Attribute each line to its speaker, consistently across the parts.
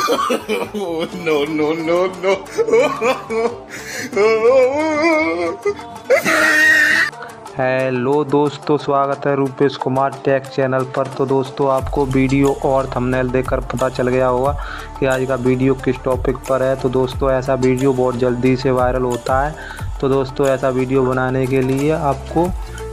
Speaker 1: No, no, no, no.
Speaker 2: Hello दोस्तों, स्वागत है रूपेश कुमार टेक चैनल पर। तो दोस्तों, आपको वीडियो और थंबनेल देखकर पता चल गया होगा कि आज का वीडियो किस टॉपिक पर है। तो दोस्तों, ऐसा वीडियो बहुत जल्दी से वायरल होता है। तो दोस्तों, ऐसा वीडियो बनाने के लिए आपको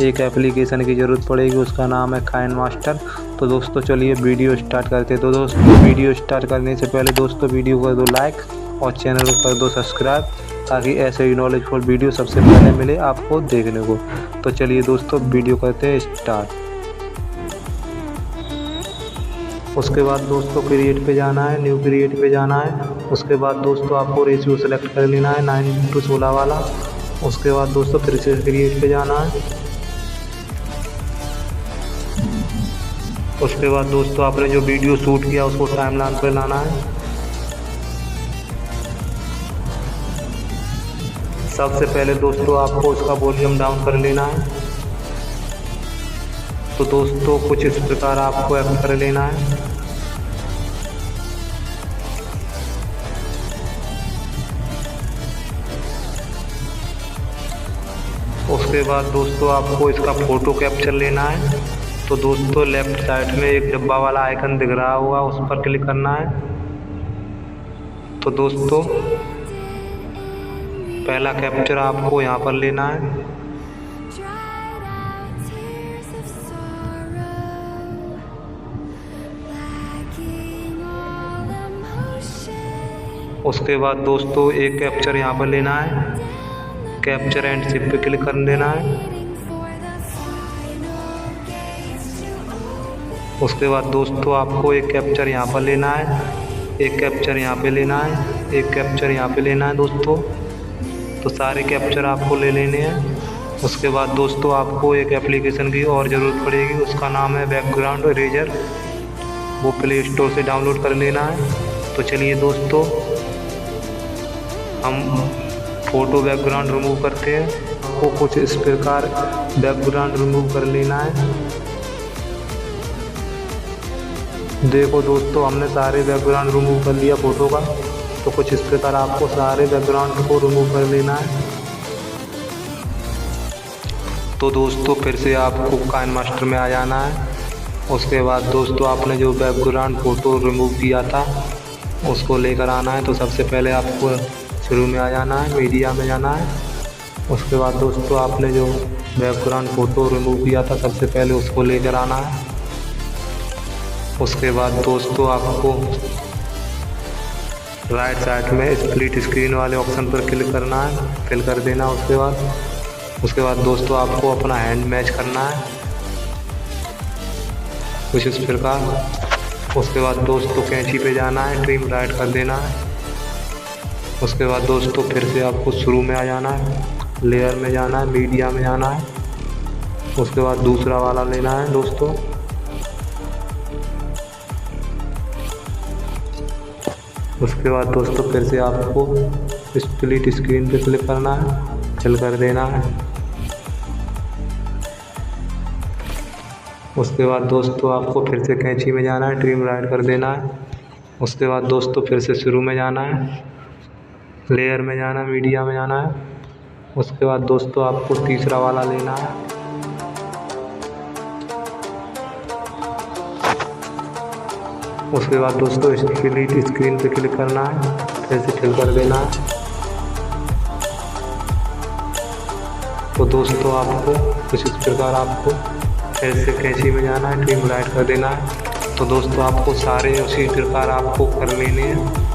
Speaker 2: एक एप्लीकेशन की ज़रूरत पड़ेगी, उसका नाम है काइनमास्टर। तो दोस्तों, चलिए वीडियो स्टार्ट करते हैं। तो दोस्तों, वीडियो स्टार्ट करने से पहले दोस्तों वीडियो कर दो लाइक और चैनल को कर दो सब्सक्राइब, ताकि ऐसे ही नॉलेजफुल वीडियो सबसे पहले मिले आपको देखने को। तो चलिए दोस्तों, वीडियो करते हैं स्टार्ट। उसके बाद दोस्तों क्रिएट पे जाना है, न्यू क्रिएट पे जाना है। उसके बाद दोस्तों आपको रेशियो सेलेक्ट कर लेना है 9:16 वाला। उसके बाद दोस्तों फिर से क्रिएट पे जाना है। उसके बाद दोस्तों आपने जो वीडियो शूट किया उसको टाइमलाइन पे लाना है। सबसे पहले दोस्तों आपको उसका वॉल्यूम डाउन कर लेना है। तो दोस्तों कुछ इस प्रकार आपको ऐड कर लेना है। उसके बाद दोस्तों आपको इसका फोटो कैप्चर लेना है। तो दोस्तों लेफ्ट साइड में एक डब्बा वाला आइकन दिख रहा होगा, उस पर क्लिक करना है। तो दोस्तों पहला कैप्चर आपको यहाँ पर लेना है। उसके बाद दोस्तों एक कैप्चर यहाँ पर लेना है, कैप्चर एंड शिप पे क्लिक कर देना है। उसके बाद दोस्तों आपको एक कैप्चर यहाँ पर लेना है, एक कैप्चर यहाँ पे लेना है, एक कैप्चर यहाँ पे लेना है दोस्तों। तो सारे कैप्चर आपको ले लेने हैं। उसके बाद दोस्तों आपको एक एप्लीकेशन की और ज़रूरत पड़ेगी, उसका नाम है बैकग्राउंड इरेजर। वो प्ले स्टोर से डाउनलोड कर लेना है। तो चलिए दोस्तों हम फ़ोटो बैकग्राउंड रिमूव करते हैं। आपको कुछ इस प्रकार बैकग्राउंड रिमूव कर लेना है। देखो दोस्तों, हमने सारे बैकग्राउंड रिमूव कर लिया फ़ोटो का। तो कुछ इस प्रकार आपको सारे बैकग्राउंड को रिमूव कर लेना है। तो दोस्तों फिर से आपको काइनमास्टर में आ जाना है। उसके बाद दोस्तों आपने जो बैकग्राउंड फ़ोटो रिमूव किया था उसको लेकर आना है। तो सबसे पहले आपको शुरू में आ जाना है, मीडिया में जाना है। उसके बाद दोस्तों आपने जो बैकग्राउंड फ़ोटो रिमूव किया था सबसे पहले उसको लेकर आना है। उसके बाद दोस्तों आपको राइट साइड में स्प्लिट स्क्रीन वाले ऑप्शन पर क्लिक करना है, फिल कर देना। उसके बाद दोस्तों आपको अपना हैंड मैच करना है कुछ इस प्रकार। उसके बाद दोस्तों कैंची पे जाना है, ट्रिम राइट कर देना है। उसके बाद दोस्तों फिर से आपको शुरू में आ जाना है, लेयर में जाना है, मीडिया में जाना है। उसके बाद दूसरा वाला लेना है दोस्तों। उसके बाद दोस्तों फिर से आपको स्प्लिट स्क्रीन पे क्लिक करना है, फिल कर देना है। उसके बाद दोस्तों आपको फिर से कैंची में जाना है, ट्रिम राइट कर देना है। उसके बाद दोस्तों फिर से शुरू में जाना है, लेयर में जाना है, मीडिया में जाना है। उसके बाद दोस्तों आपको तीसरा वाला लेना है। उसके बाद दोस्तों स्प्लिट स्क्रीन पे क्लिक करना है, फिर से फिल कर देना है। तो दोस्तों आपको कुछ इस प्रकार आपको फिर से कैंची में जाना है, ट्रिम राइट कर देना है। तो दोस्तों आपको सारे उसी प्रकार आपको कर लेने हैं।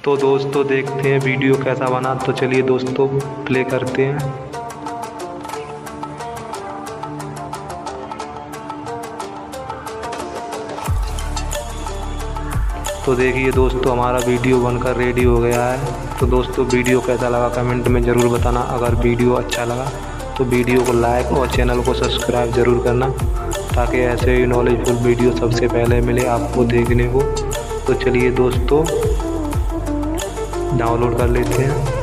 Speaker 2: तो दोस्तों देखते हैं वीडियो कैसा बना। तो चलिए दोस्तों प्ले करते हैं। तो देखिए दोस्तों हमारा वीडियो बनकर रेडी हो गया है। तो दोस्तों वीडियो कैसा लगा कमेंट में ज़रूर बताना। अगर वीडियो अच्छा लगा तो वीडियो को लाइक और चैनल को सब्सक्राइब ज़रूर करना, ताकि ऐसे ही नॉलेजफुल वीडियो सबसे पहले मिले आपको देखने को। तो चलिए दोस्तों डाउनलोड कर लेते हैं।